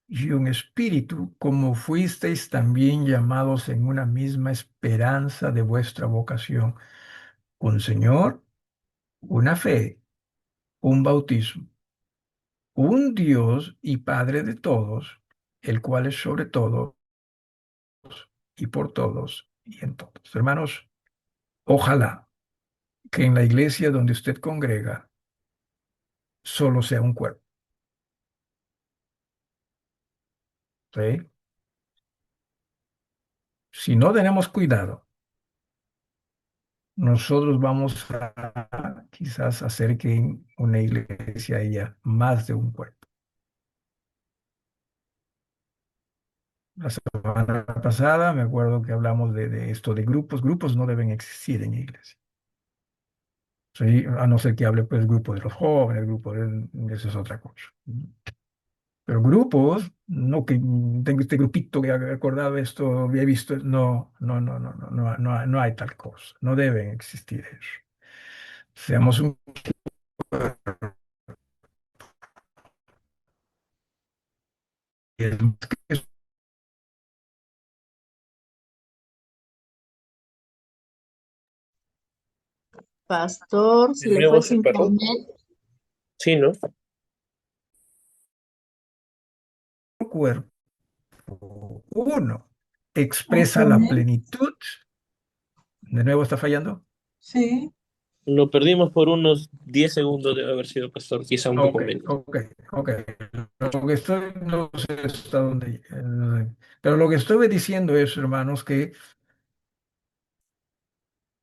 [SPEAKER 2] y un espíritu, como fuisteis también llamados en una misma esperanza de vuestra vocación, un Señor, una fe, un bautismo, un Dios y Padre de todos, el cual es sobre todo y por todos y en todos. Hermanos, ojalá que en la iglesia donde usted congrega solo sea un cuerpo, ¿sí? Si no tenemos cuidado, nosotros vamos a quizás hacer que en una iglesia haya más de un cuerpo. La semana pasada me acuerdo que hablamos de esto de grupos. Grupos no deben existir en iglesia. ¿Sí? A no ser que hable pues grupo de los jóvenes, grupo de... Eso es otra cosa. Pero grupos, no que tengo este grupito que ha acordado esto, había visto, no hay tal cosa. No deben existir eso. Seamos un...
[SPEAKER 6] Pastor,
[SPEAKER 1] ¿De
[SPEAKER 6] se le fue
[SPEAKER 1] nuevo
[SPEAKER 6] su
[SPEAKER 1] se paró?
[SPEAKER 6] internet.
[SPEAKER 1] Sí, ¿no?
[SPEAKER 2] cuerpo, uno, expresa la
[SPEAKER 5] Pastor,
[SPEAKER 2] plenitud. ¿De nuevo está fallando?
[SPEAKER 5] sí,
[SPEAKER 1] Lo perdimos por unos 10 segundos, debe haber sido, pastor, quizá un poco
[SPEAKER 2] Ok,
[SPEAKER 1] menos.
[SPEAKER 2] ok, ok. Lo que estoy, no sé hasta dónde, pero lo que estoy diciendo es, hermanos, que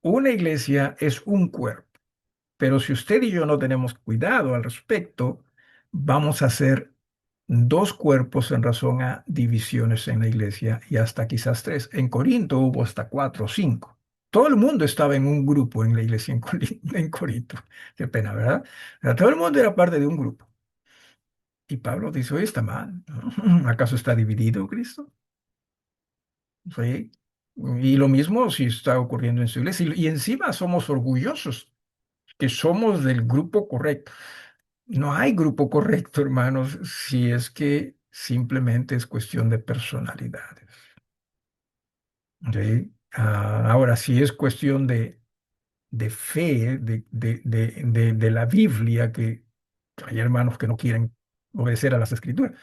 [SPEAKER 2] una iglesia es un cuerpo, pero si usted y yo no tenemos cuidado al respecto, vamos a hacer dos cuerpos en razón a divisiones en la iglesia y hasta quizás tres. En Corinto hubo hasta cuatro o cinco. Todo el mundo estaba en un grupo en la iglesia en Corinto. Qué pena, ¿verdad? O sea, todo el mundo era parte de un grupo. Y Pablo dice, oye, está mal, ¿no? ¿Acaso está dividido Cristo? Sí. Y lo mismo si está ocurriendo en su iglesia. Y encima somos orgullosos que somos del grupo correcto. No hay grupo correcto, hermanos, si es que simplemente es cuestión de personalidades. ¿Sí? Ahora, si es cuestión de fe, de la Biblia, que hay hermanos que no quieren obedecer a las escrituras.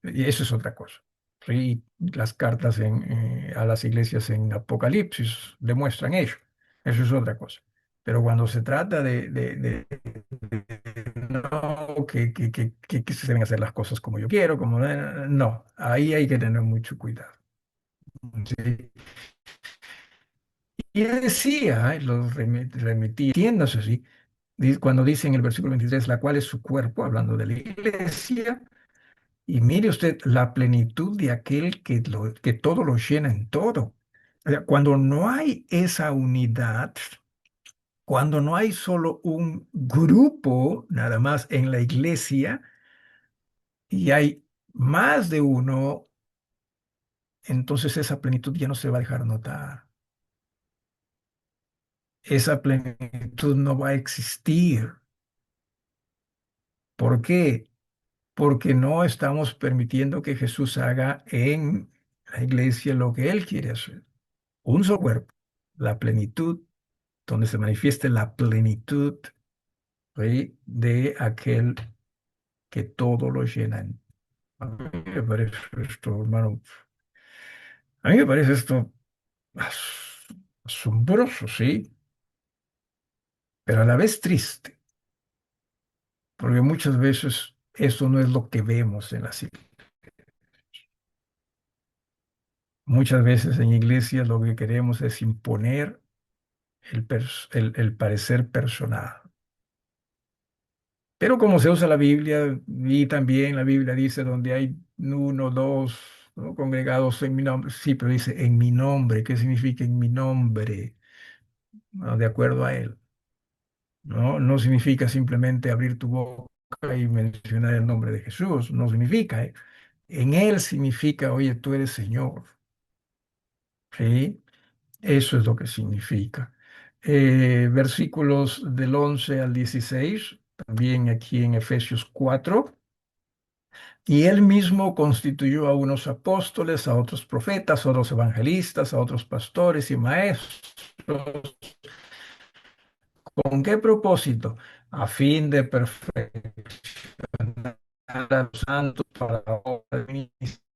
[SPEAKER 2] Y eso es otra cosa. Sí, las cartas a las iglesias en Apocalipsis demuestran ello. Eso es otra cosa. Pero cuando se trata no, que se deben hacer las cosas como yo quiero, como no, ahí hay que tener mucho cuidado. Sí. Y decía, los remití, entiéndase así, cuando dice en el versículo 23, la cual es su cuerpo, hablando de la iglesia. Y mire usted la plenitud de aquel que todo lo llena en todo. O sea, cuando no hay esa unidad, cuando no hay solo un grupo nada más en la iglesia y hay más de uno, entonces esa plenitud ya no se va a dejar notar. Esa plenitud no va a existir. ¿Por qué? Porque no estamos permitiendo que Jesús haga en la iglesia lo que Él quiere hacer. Un solo cuerpo, la plenitud, donde se manifieste la plenitud, ¿sí? De aquel que todo lo llena. A mí me parece esto, hermano, a mí me parece esto asombroso, sí, pero a la vez triste, porque muchas veces eso no es lo que vemos en la civil. Muchas veces en iglesias lo que queremos es imponer el parecer personal. Pero como se usa la Biblia, y también la Biblia dice donde hay uno, dos, ¿no?, congregados en mi nombre, sí, pero dice en mi nombre. ¿Qué significa en mi nombre? ¿No? De acuerdo a él. No, no significa simplemente abrir tu boca y mencionar el nombre de Jesús. No significa, ¿eh? En él significa, oye, tú eres Señor. ¿Sí? Eso es lo que significa. Versículos del 11 al 16, también aquí en Efesios 4. Y él mismo constituyó a unos apóstoles, a otros profetas, a otros evangelistas, a otros pastores y maestros. ¿Con qué propósito? A fin de perfeccionar a los santos para la obra del ministerio.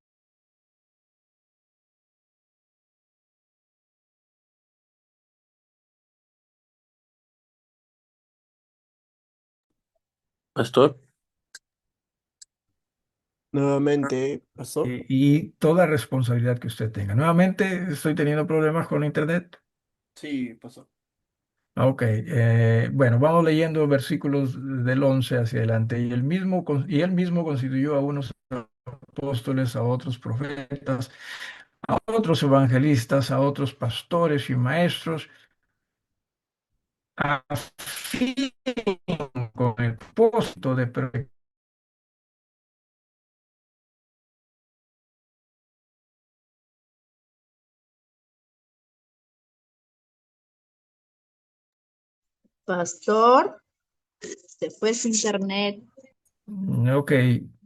[SPEAKER 1] Pastor,
[SPEAKER 7] Nuevamente, pastor.
[SPEAKER 2] Y toda responsabilidad que usted tenga. Nuevamente estoy teniendo problemas con la internet.
[SPEAKER 7] Sí, pastor.
[SPEAKER 2] Ok, bueno, vamos leyendo versículos del 11 hacia adelante. Y él mismo constituyó a unos apóstoles, a otros profetas, a otros evangelistas, a otros pastores y maestros, a fin con el propósito de perfeccionar.
[SPEAKER 6] Pastor, se fue su internet.
[SPEAKER 2] Ok,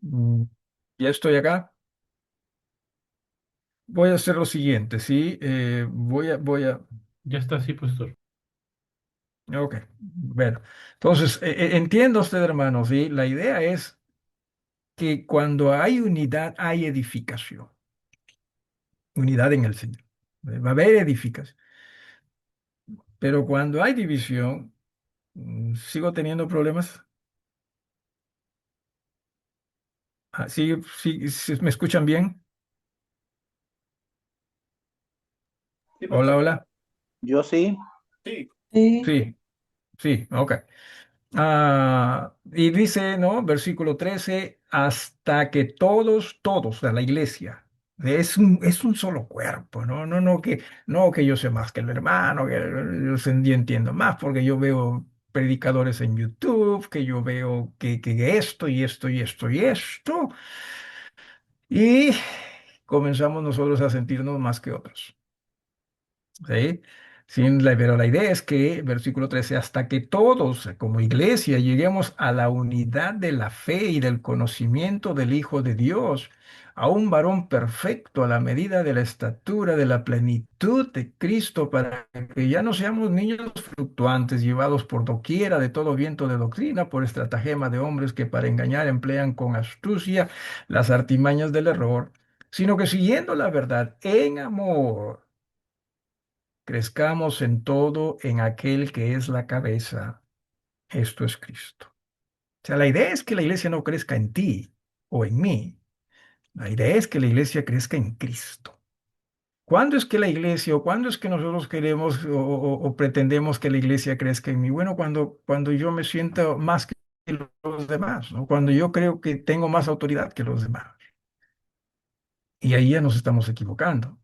[SPEAKER 2] mm, ya estoy acá. Voy a hacer lo siguiente, ¿sí?
[SPEAKER 1] ya está así, pastor.
[SPEAKER 2] Ok, bueno. Entonces, entiendo usted, hermano, ¿sí? La idea es que cuando hay unidad, hay edificación. Unidad en el Señor. Va a haber edificación. Pero cuando hay división, sigo teniendo problemas. Ah, sí, sí, sí, ¿me escuchan bien?
[SPEAKER 7] Sí,
[SPEAKER 2] Hola,
[SPEAKER 7] pastor.
[SPEAKER 2] hola.
[SPEAKER 4] Yo sí.
[SPEAKER 7] Sí.
[SPEAKER 5] Sí,
[SPEAKER 2] Sí, sí, ok. Y dice, ¿no? Versículo 13, hasta que todos, o sea, la iglesia, es un solo cuerpo, ¿no? No que yo sé más que el hermano, que yo entiendo más, porque yo veo predicadores en YouTube, que yo veo que esto y esto y esto y esto, y comenzamos nosotros a sentirnos más que otros. ¿Sí? Pero la idea es que, versículo 13, hasta que todos como iglesia lleguemos a la unidad de la fe y del conocimiento del Hijo de Dios, a un varón perfecto a la medida de la estatura de la plenitud de Cristo, para que ya no seamos niños fluctuantes, llevados por doquiera de todo viento de doctrina, por estratagema de hombres que para engañar emplean con astucia las artimañas del error, sino que siguiendo la verdad en amor crezcamos en todo en aquel que es la cabeza, esto es Cristo. O sea, la idea es que la iglesia no crezca en ti o en mí. La idea es que la iglesia crezca en Cristo. ¿Cuándo es que la iglesia o cuándo es que nosotros queremos o pretendemos que la iglesia crezca en mí? Bueno, cuando yo me siento más que los demás, ¿no? Cuando yo creo que tengo más autoridad que los demás. Y ahí ya nos estamos equivocando.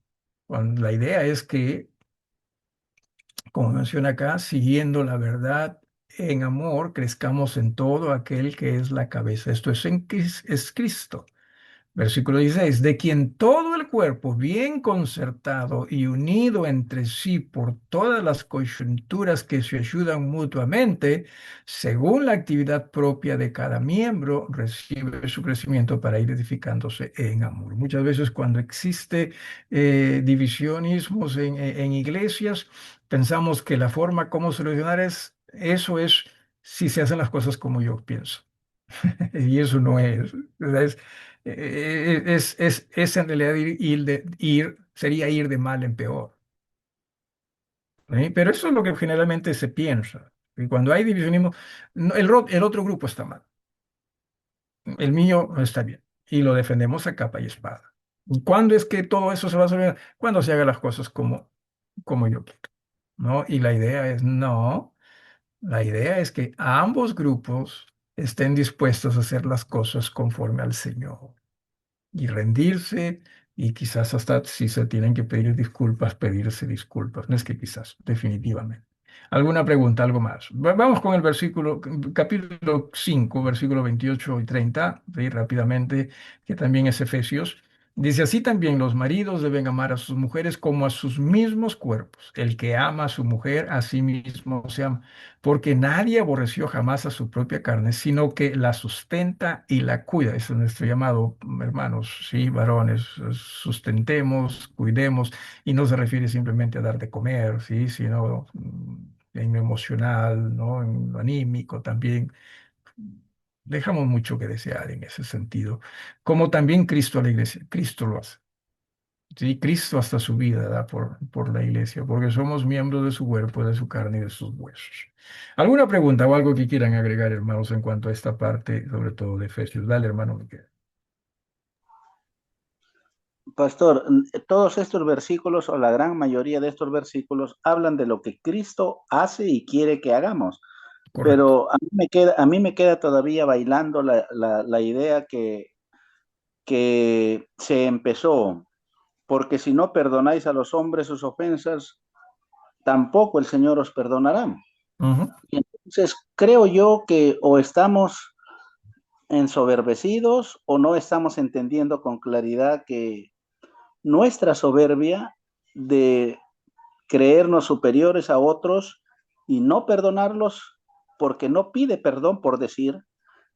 [SPEAKER 2] La idea es que, como menciona acá, siguiendo la verdad en amor, crezcamos en todo aquel que es la cabeza. Esto es Cristo. Versículo 16, de quien todo el cuerpo, bien concertado y unido entre sí por todas las coyunturas que se ayudan mutuamente, según la actividad propia de cada miembro, recibe su crecimiento para ir edificándose en amor. Muchas veces cuando existe divisionismos en iglesias, pensamos que la forma como solucionar eso es si se hacen las cosas como yo pienso. Y eso no es. Es en realidad sería ir de mal en peor. ¿Sí? Pero eso es lo que generalmente se piensa. Y cuando hay divisionismo, el otro grupo está mal. El mío está bien. Y lo defendemos a capa y espada. ¿Cuándo es que todo eso se va a solucionar? Cuando se hagan las cosas como yo quiero, ¿no? Y la idea es, no, la idea es que ambos grupos estén dispuestos a hacer las cosas conforme al Señor y rendirse y quizás hasta si se tienen que pedir disculpas, pedirse disculpas. No es que quizás, definitivamente. ¿Alguna pregunta, algo más? Vamos con el versículo, capítulo 5 versículo 28 y 30 sí, rápidamente, que también es Efesios. Dice, así también los maridos deben amar a sus mujeres como a sus mismos cuerpos. El que ama a su mujer, a sí mismo se ama, porque nadie aborreció jamás a su propia carne, sino que la sustenta y la cuida. Ese es nuestro llamado, hermanos, sí, varones, sustentemos, cuidemos, y no se refiere simplemente a dar de comer, sí, sino en lo emocional, ¿no? En lo anímico también. Dejamos mucho que desear en ese sentido, como también Cristo a la iglesia, Cristo lo hace. Sí, Cristo hasta su vida da por la iglesia, porque somos miembros de su cuerpo, de su carne y de sus huesos. ¿Alguna pregunta o algo que quieran agregar, hermanos, en cuanto a esta parte, sobre todo de Efesios? Dale, hermano Miguel.
[SPEAKER 4] Pastor, todos estos versículos o la gran mayoría de estos versículos hablan de lo que Cristo hace y quiere que hagamos,
[SPEAKER 2] Correcto.
[SPEAKER 4] pero a mí me queda todavía bailando la idea que se empezó, porque si no perdonáis a los hombres sus ofensas, tampoco el Señor os perdonará.
[SPEAKER 2] Ujú.
[SPEAKER 4] Y entonces creo yo que o estamos ensoberbecidos o no estamos entendiendo con claridad que nuestra soberbia de creernos superiores a otros y no perdonarlos porque no pide perdón por decir,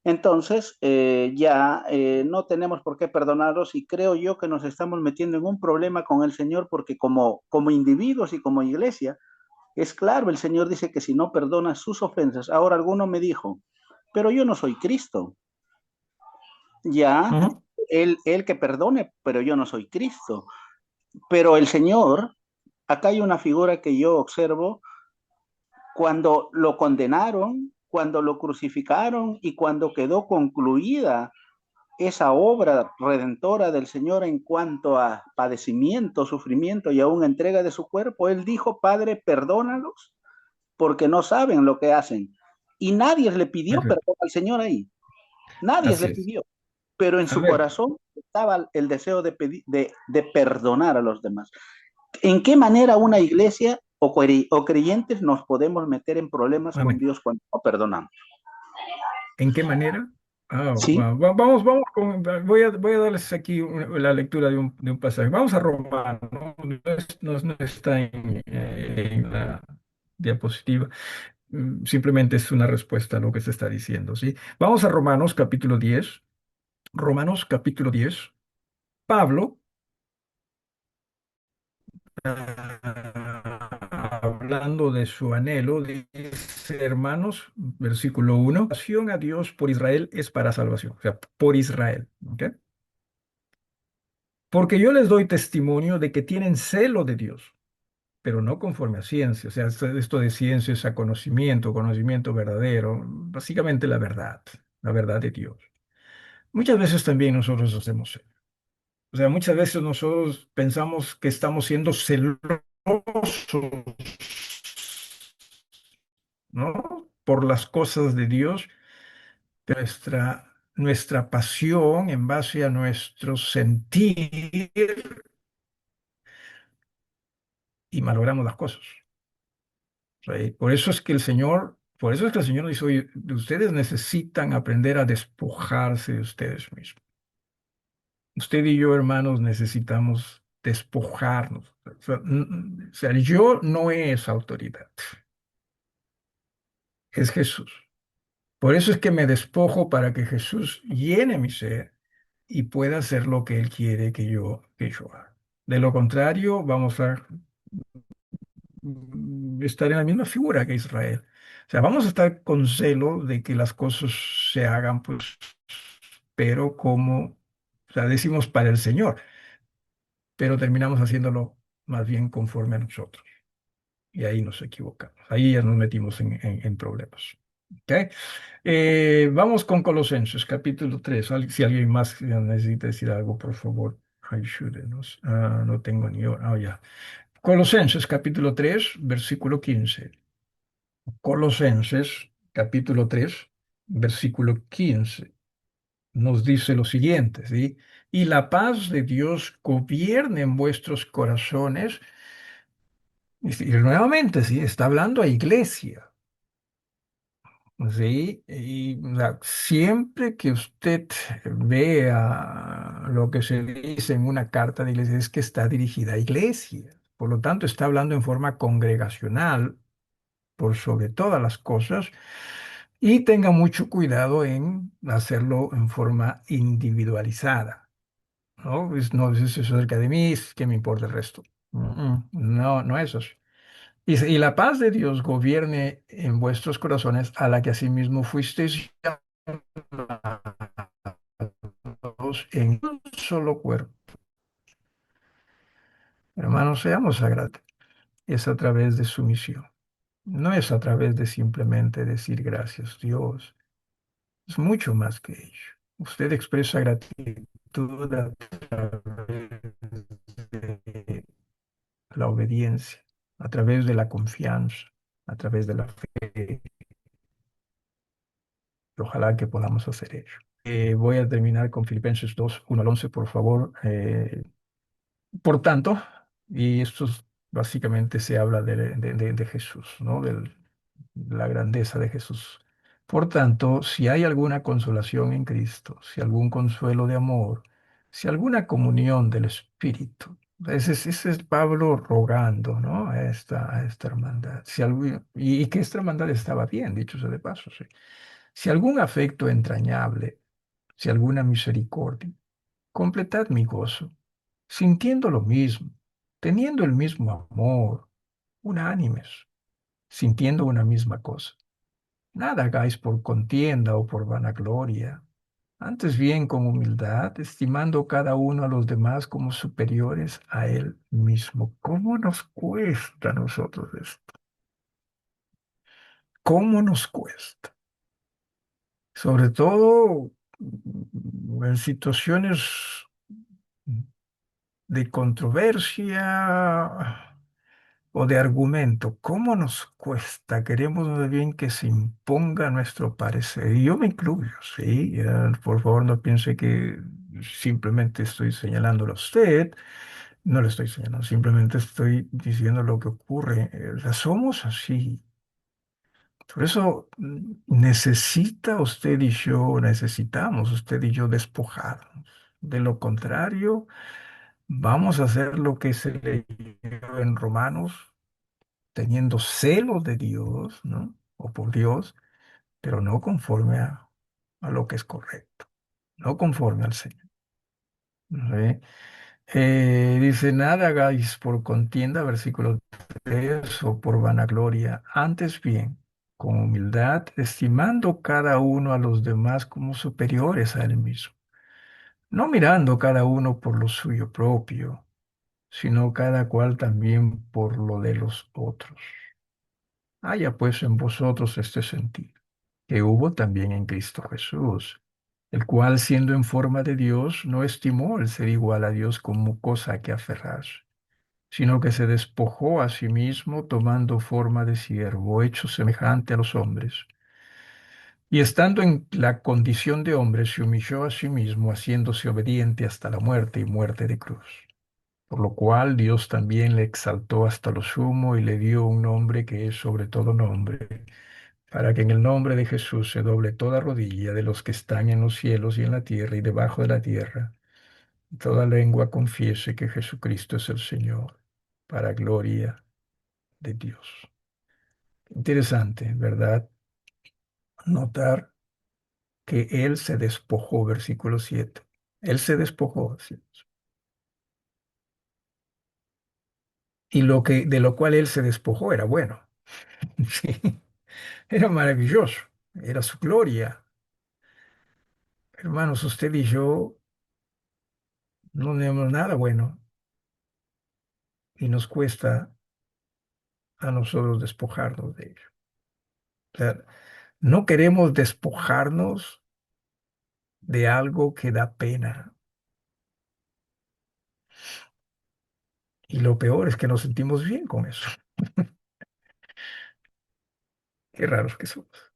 [SPEAKER 4] entonces ya no tenemos por qué perdonarlos y creo yo que nos estamos metiendo en un problema con el Señor porque como individuos y como iglesia, es claro, el Señor dice que si no perdona sus ofensas, ahora alguno me dijo, pero yo no soy Cristo, ya,
[SPEAKER 2] Ujú.
[SPEAKER 4] él que perdone, pero yo no soy Cristo. Pero el Señor, acá hay una figura que yo observo, cuando lo condenaron, cuando lo crucificaron y cuando quedó concluida esa obra redentora del Señor en cuanto a padecimiento, sufrimiento y aún entrega de su cuerpo, Él dijo, Padre, perdónalos porque no saben lo que hacen. Y nadie le pidió
[SPEAKER 2] Correcto.
[SPEAKER 4] perdón al Señor ahí, nadie
[SPEAKER 2] Así
[SPEAKER 4] le
[SPEAKER 2] es.
[SPEAKER 4] pidió, pero en su
[SPEAKER 2] Alberto,
[SPEAKER 4] corazón estaba el deseo de perdonar a los demás. ¿En qué manera una iglesia o creyentes nos podemos meter en problemas con
[SPEAKER 2] amén.
[SPEAKER 4] Dios cuando no perdonamos?
[SPEAKER 2] ¿En qué manera? Ah,
[SPEAKER 4] ¿Sí?
[SPEAKER 2] vamos voy a darles aquí la lectura de un pasaje. Vamos a Romanos, no está en la diapositiva. Simplemente es una respuesta a lo que se está diciendo, ¿sí? Vamos a Romanos capítulo 10. Romanos capítulo 10. Pablo, hablando de su anhelo, dice, hermanos, versículo 1, la oración a Dios por Israel es para salvación, o sea, por Israel, ¿ok? Porque yo les doy testimonio de que tienen celo de Dios, pero no conforme a ciencia, o sea, esto de ciencia es a conocimiento, conocimiento verdadero, básicamente la verdad de Dios. Muchas veces también nosotros hacemos eso. O sea, muchas veces nosotros pensamos que estamos siendo celosos, ¿no? Por las cosas de Dios, pero nuestra pasión en base a nuestro sentir y malogramos las cosas. ¿Sí? Por eso es que el Señor dice, oye, ustedes necesitan aprender a despojarse de ustedes mismos. Usted y yo, hermanos, necesitamos despojarnos. O sea, yo no es autoridad, es Jesús. Por eso es que me despojo para que Jesús llene mi ser y pueda hacer lo que Él quiere que yo haga. De lo contrario, vamos a estar en la misma figura que Israel. O sea, vamos a estar con celo de que las cosas se hagan, pues, pero o sea, decimos para el Señor, pero terminamos haciéndolo más bien conforme a nosotros. Y ahí nos equivocamos. Ahí ya nos metimos en problemas. ¿Ok? Vamos con Colosenses, capítulo 3. Si alguien más necesita decir algo, por favor. Ayúdenos. No tengo ni hora. Ya. Colosenses capítulo 3 versículo 15. Colosenses capítulo 3 versículo 15 nos dice lo siguiente, ¿sí? Y la paz de Dios gobierne en vuestros corazones. Y nuevamente, sí, está hablando a iglesia. Sí, y siempre que usted vea lo que se dice en una carta de iglesia es que está dirigida a iglesia. Por lo tanto, está hablando en forma congregacional por sobre todas las cosas y tenga mucho cuidado en hacerlo en forma individualizada. ¿No? No es eso acerca de mí, es que me importa el resto. No, no es eso. Y la paz de Dios gobierne en vuestros corazones, a la que asimismo fuisteis llamados en un solo cuerpo. Hermanos, seamos sagrados. Es a través de sumisión. No es a través de simplemente decir gracias, Dios. Es mucho más que ello. Usted expresa gratitud a través de la obediencia, a través de la confianza, a través de la fe. Ojalá que podamos hacer ello. Voy a terminar con Filipenses 2, 1 al 11, por favor. Por tanto, y esto básicamente se habla de Jesús, ¿no? De la grandeza de Jesús. Por tanto, si hay alguna consolación en Cristo, si algún consuelo de amor, si alguna comunión del Espíritu, ese es Pablo rogando, ¿no? A esta hermandad. Y que esta hermandad estaba bien, dicho sea de paso, sí. Si algún afecto entrañable, si alguna misericordia, completad mi gozo, sintiendo lo mismo, teniendo el mismo amor, unánimes, sintiendo una misma cosa. Nada hagáis por contienda o por vanagloria, antes bien con humildad, estimando cada uno a los demás como superiores a él mismo. ¿Cómo nos cuesta a nosotros esto? ¿Cómo nos cuesta? Sobre todo en situaciones de controversia o de argumento. ¿Cómo nos cuesta? Queremos más bien que se imponga nuestro parecer. Y yo me incluyo, ¿sí? Por favor, no piense que simplemente estoy señalándolo a usted. No le estoy señalando, simplemente estoy diciendo lo que ocurre. Somos así. Por eso necesita usted y yo, necesitamos usted y yo despojarnos. De lo contrario, vamos a hacer lo que se leyó en Romanos, teniendo celo de Dios, ¿no? O por Dios, pero no conforme a lo que es correcto, no conforme al Señor. ¿Sí? Dice, nada hagáis por contienda, versículo 3, o por vanagloria, antes bien, con humildad, estimando cada uno a los demás como superiores a él mismo, no mirando cada uno por lo suyo propio, sino cada cual también por lo de los otros. Haya pues en vosotros este sentido, que hubo también en Cristo Jesús, el cual siendo en forma de Dios, no estimó el ser igual a Dios como cosa a que aferrarse, sino que se despojó a sí mismo tomando forma de siervo, hecho semejante a los hombres. Y estando en la condición de hombre, se humilló a sí mismo, haciéndose obediente hasta la muerte y muerte de cruz. Por lo cual Dios también le exaltó hasta lo sumo y le dio un nombre que es sobre todo nombre, para que en el nombre de Jesús se doble toda rodilla de los que están en los cielos y en la tierra y debajo de la tierra, y toda lengua confiese que Jesucristo es el Señor, para gloria de Dios. Interesante, ¿verdad? Notar que Él se despojó, versículo 7. Él se despojó, ¿sí? Y de lo cual Él se despojó era bueno. Sí. Era maravilloso, era su gloria. Hermanos, usted y yo no tenemos nada bueno y nos cuesta a nosotros despojarnos de ello. O sea, no queremos despojarnos de algo que da pena. Y lo peor es que nos sentimos bien con eso. Qué raros que somos.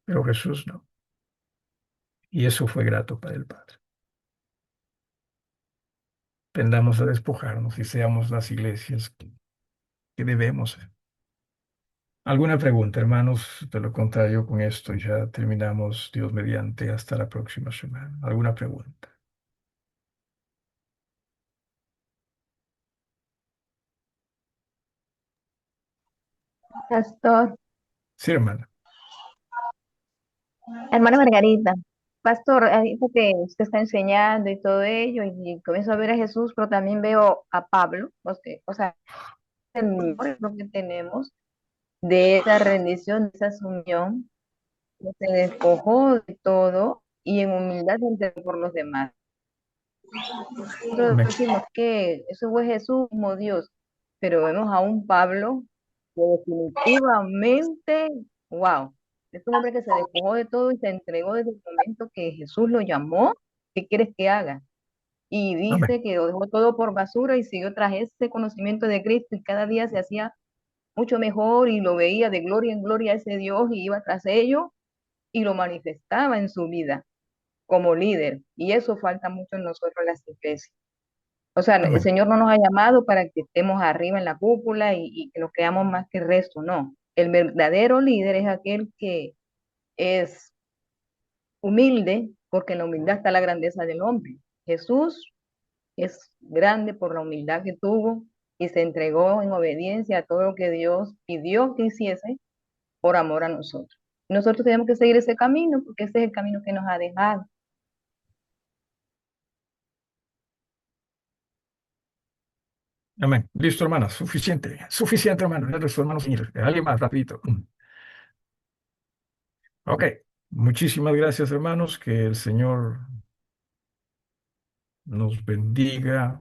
[SPEAKER 2] Pero Jesús no. Y eso fue grato para el Padre. Tendamos a despojarnos y seamos las iglesias que debemos ser. ¿Alguna pregunta, hermanos? De lo contrario, con esto ya terminamos, Dios mediante, hasta la próxima semana. ¿Alguna pregunta?
[SPEAKER 8] Pastor,
[SPEAKER 2] Sí, hermana.
[SPEAKER 8] hermana Margarita, pastor, ahorita que usted está enseñando y todo ello, y comienzo a ver a Jesús, pero también veo a Pablo, o sea, el ejemplo que tenemos de esa rendición, de esa asumión, que se despojó de todo y en humildad se entregó por los demás. Nosotros
[SPEAKER 2] Amén.
[SPEAKER 8] decimos que eso fue Jesús como Dios, pero vemos a un Pablo que definitivamente, wow, es un hombre que se despojó de todo y se entregó desde el momento que Jesús lo llamó. ¿Qué quieres que haga? Y
[SPEAKER 2] Amén.
[SPEAKER 8] dice que lo dejó todo por basura y siguió tras ese conocimiento de Cristo y cada día se hacía mucho mejor y lo veía de gloria en gloria a ese Dios y iba tras ello y lo manifestaba en su vida como líder. Y eso falta mucho en nosotros, en las iglesias. O sea, el
[SPEAKER 2] Amén.
[SPEAKER 8] Señor no nos ha llamado para que estemos arriba en la cúpula y que nos creamos más que el resto, no. El verdadero líder es aquel que es humilde, porque en la humildad está la grandeza del hombre. Jesús es grande por la humildad que tuvo y se entregó en obediencia a todo lo que Dios pidió que hiciese por amor a nosotros. Nosotros tenemos que seguir ese camino porque ese es el camino que nos ha dejado.
[SPEAKER 2] Amén. Listo, hermana. Suficiente. Suficiente, hermano. Ya nuestro hermano señor. Alguien más, rapidito. Ok. Muchísimas gracias, hermanos. Que el Señor nos bendiga,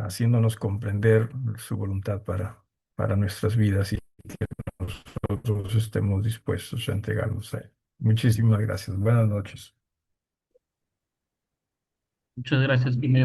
[SPEAKER 2] haciéndonos comprender su voluntad para nuestras vidas y nosotros estemos dispuestos a entregarnos a Él. Muchísimas gracias. Buenas noches.
[SPEAKER 1] Muchas gracias, Pineda.